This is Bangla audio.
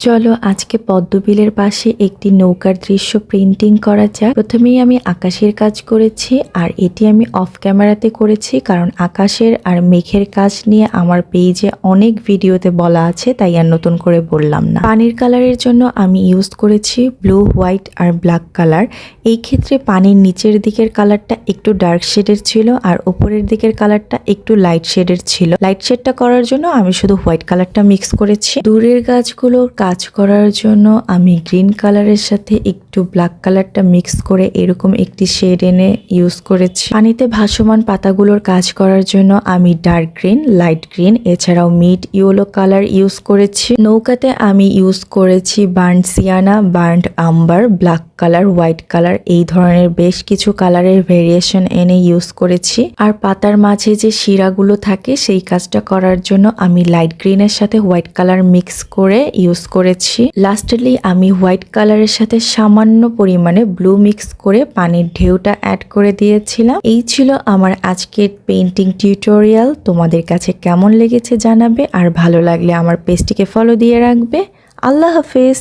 চলো আজকে পদ্মবিলের পাশে একটি নৌকার দৃশ্য প্রিন্টিং করা যাক। প্রথমেই আমি আকাশের কাজ করেছি, আর এটি আমি অফ ক্যামেরাতে করেছি কারণ আকাশের আর মেঘের কাজ নিয়ে আমার পেজে অনেক ভিডিওতে বলা আছে, তাই আর নতুন করে বললাম না। পানির কালারের জন্য আমি ইউজ করেছি ব্লু, হোয়াইট আর ব্ল্যাক কালার। এই ক্ষেত্রে পানির নিচের দিকের কালারটা একটু ডার্ক শেডের ছিল আর উপরের দিকের কালারটা একটু লাইট শেডের ছিল। লাইট শেডটা করার জন্য আমি শুধু হোয়াইট কালারটা মিক্স করেছি। দূরের গাছগুলোর কাজ করার জন্য আমি গ্রিন কালারের সাথে একটু ব্ল্যাক কালারটা মিক্স করে এরকম একটি শেড এনে ইউজ করেছি। পানিতে ভাসমান পাতাগুলোর কাজ করার জন্য আমি ডার্ক গ্রিন, লাইট গ্রিন এছাড়াও মিড ইয়েলো কালার ইউজ করেছি। নৌকাতে আমি ইউজ করেছি burnt sienna, burnt umber, black colour, white colour, এই ধরনের বেশ কিছু কালারের ভেরিয়েশন এনে ইউজ করেছি। আর পাতার মাঝে যে শিরাগুলো থাকে সেই কাজটা করার জন্য আমি লাইট গ্রিনের সাথে হোয়াইট কালার মিক্স করে ইউজ করেছি। লাস্টলি আমি হোয়াইট কালারের সাথে সামান্য পরিমাণে ব্লু মিক্স করে পানির ঢেউটা অ্যাড করে দিয়েছিলাম। এই ছিল আমার আজকের পেইন্টিং টিউটোরিয়াল। তোমাদের কাছে কেমন লেগেছে জানাবে, আর ভালো লাগলে আমার পেজটিকে ফলো দিয়ে রাখবে। আল্লাহ হাফেজ।